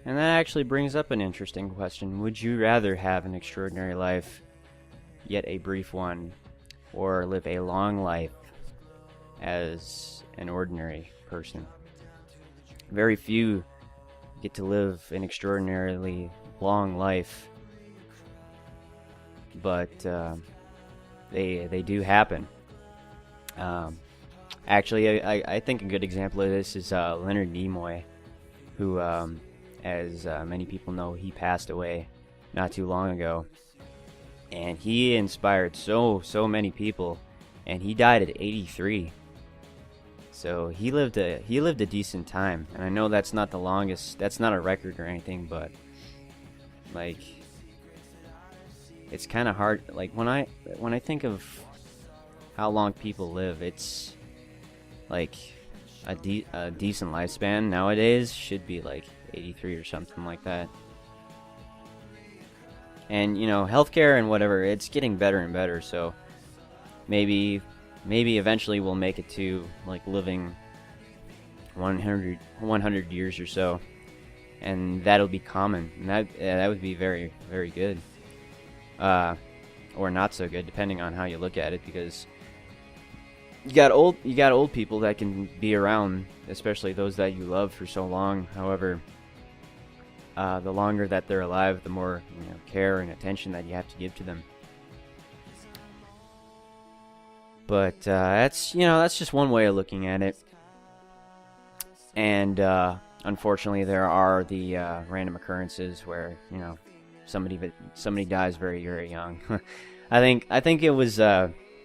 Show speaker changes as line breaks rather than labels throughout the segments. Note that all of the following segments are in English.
And that actually brings up an interesting question. Would you rather have an extraordinary life, yet a brief one, or live a long life as an ordinary person? Very few get to live an extraordinarily long life, but they do happen. Actually, I think a good example of this is Leonard Nimoy, who, as many people know, he passed away not too long ago, and he inspired so many people, and he died at 83. So he lived a decent time, and I know that's not the longest. That's not a record or anything, but like, it's kind of hard. Like when I think of how long people live, it's like a decent lifespan nowadays should be like 83 or something like that. And you know, healthcare and whatever, it's getting better and better. So maybe eventually we'll make it to like living 100 years or so, and that'll be common, and that would be very, very good, or not so good, depending on how you look at it, because you got old people that can be around, especially those that you love, for so long. However, the longer that they're alive, the more care and attention that you have to give to them. But that's just one way of looking at it. And unfortunately, there are the random occurrences where somebody dies very, very young. I think it was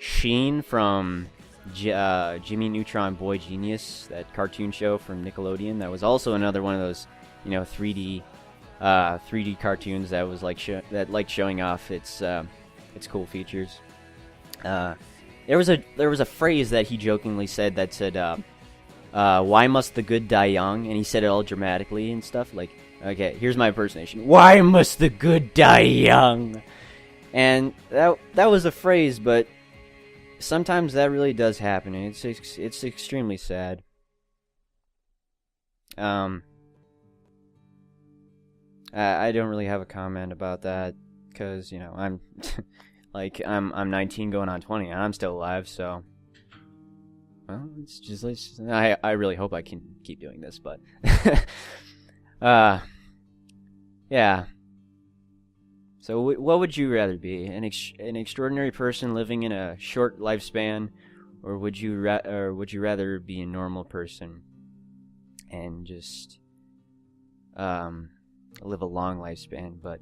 Sheen from Jimmy Neutron Boy Genius, that cartoon show from Nickelodeon. That was also another one of those 3D cartoons that was like showing off its cool features. There was a phrase that he jokingly said that said, "Why must the good die young?" And he said it all dramatically and stuff. Like, okay, here's my impersonation. Why must the good die young? And that was a phrase, but sometimes that really does happen, and it's extremely sad. I don't really have a comment about that, because I'm like I'm 19 going on 20 and I'm still alive, so well, I really hope I can keep doing this, but yeah. So what would you rather be? An extraordinary person living in a short lifespan, or would you rather be a normal person and just live a long lifespan? But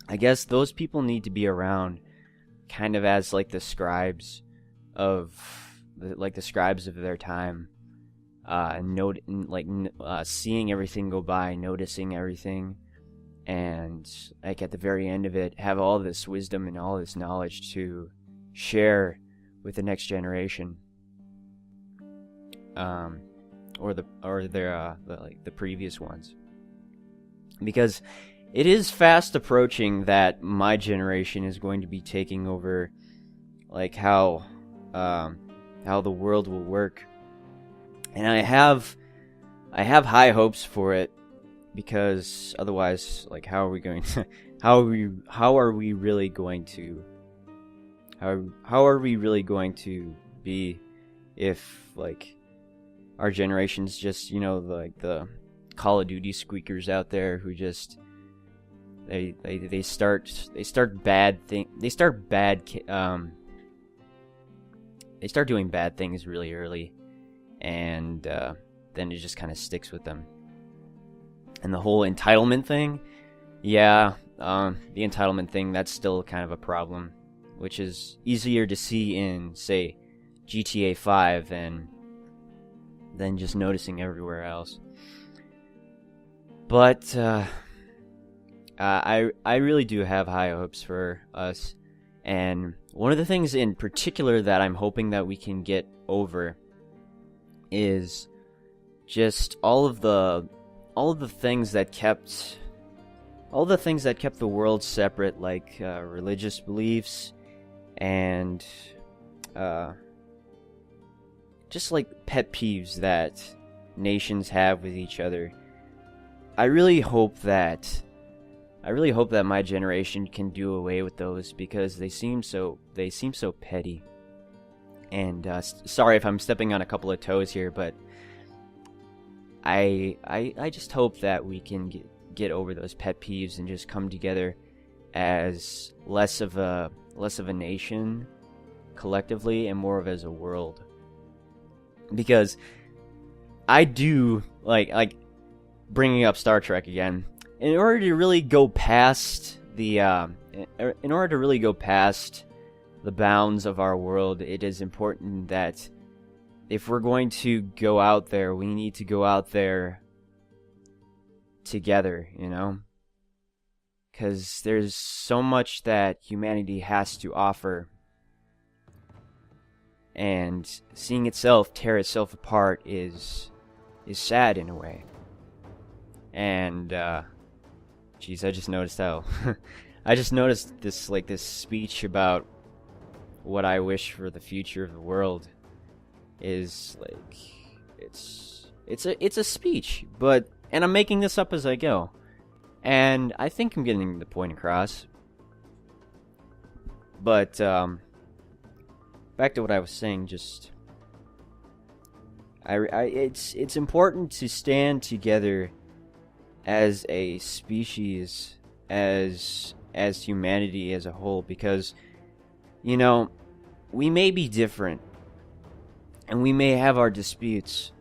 I guess those people need to be around, kind of as like the scribes of their time, seeing everything go by, noticing everything, and like at the very end of it, have all this wisdom and all this knowledge to share with the next generation, or the previous ones, because it is fast approaching that my generation is going to be taking over, like how the world will work, and I have high hopes for it, because otherwise, like, how are we really going to be if like our generation's just like the Call of Duty squeakers out there who just they start doing bad things really early, and then it just kind of sticks with them. And the whole entitlement thing, the entitlement thing, that's still kind of a problem, which is easier to see in, say, GTA 5 than just noticing everywhere else. But I really do have high hopes for us, and one of the things in particular that I'm hoping that we can get over is just all of the things that kept the world separate, like religious beliefs and just like pet peeves that nations have with each other. I really hope that my generation can do away with those, because they seem so petty. And sorry if I'm stepping on a couple of toes here, but I just hope that we can get over those pet peeves and just come together as less of a nation collectively and more of as a world. Because I do like bringing up Star Trek again. In order to really go past the bounds of our world, it is important that if we're going to go out there, we need to go out there together, you know? Because there's so much that humanity has to offer, and seeing itself tear itself apart is sad in a way. And jeez, I just noticed how I just noticed this speech about what I wish for the future of the world is like it's a speech, and I'm making this up as I go, and I think I'm getting the point across. But back to what I was saying, just it's important to stand together as a species, as humanity as a whole, because, you know, we may be different and we may have our disputes,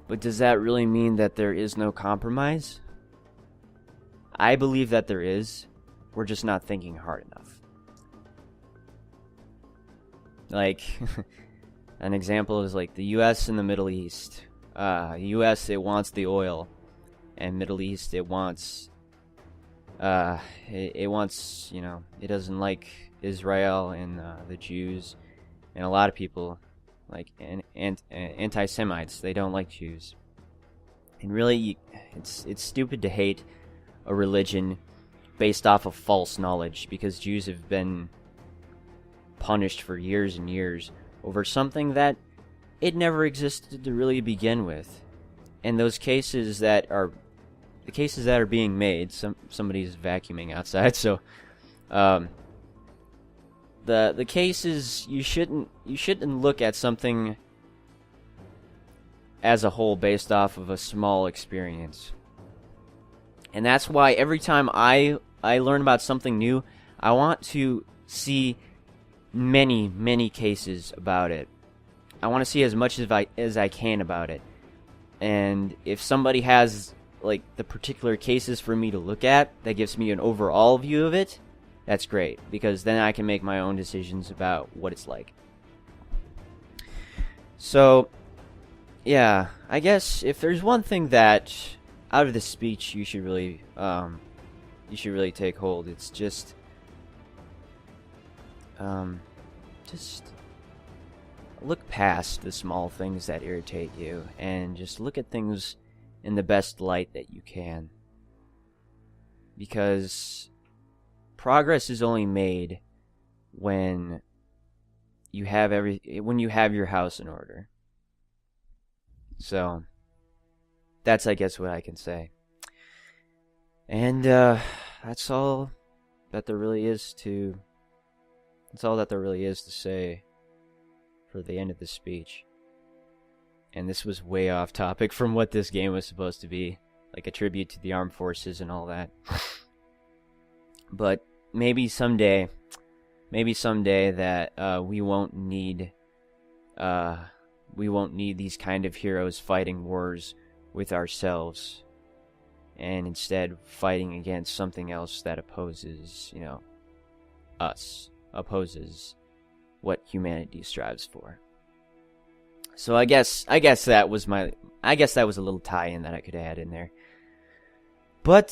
but does that really mean that there is no compromise? I believe that there is. We're just not thinking hard enough. Like, an example is like the US and the Middle East. US, it wants the oil, and Middle East, it wants, it wants, you know, it doesn't like Israel and the Jews, and a lot of people, like anti-Semites, they don't like Jews. And really, it's stupid to hate a religion based off of false knowledge, because Jews have been punished for years and years over something that it never existed to really begin with. And those cases that are being made, somebody's vacuuming outside, so the cases, you shouldn't look at something as a whole based off of a small experience. And that's why every time I learn about something new, I want to see many cases about it. I want to see as much as I can about it. And if somebody has like the particular cases for me to look at that gives me an overall view of it, that's great, because then I can make my own decisions about what it's like. So yeah, I guess if there's one thing that out of this speech you should really take hold, it's just look past the small things that irritate you and just look at things in the best light that you can. Because progress is only made when you have your house in order. So that's, I guess, what I can say. And that's all that there really is to say for the end of the speech. And this was way off topic from what this game was supposed to be, like a tribute to the armed forces and all that. But maybe someday that we won't need these kind of heroes fighting wars with ourselves, and instead fighting against something else that opposes, you know, us, opposes what humanity strives for. So I guess that was a little tie-in that I could add in there. But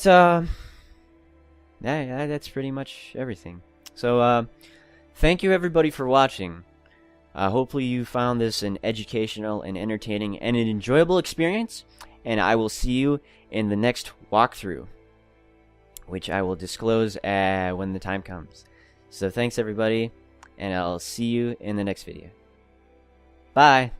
that's pretty much everything. So thank you everybody for watching. Hopefully you found this an educational and entertaining and an enjoyable experience, and I will see you in the next walkthrough, which I will disclose when the time comes. So thanks everybody, and I'll see you in the next video. Bye!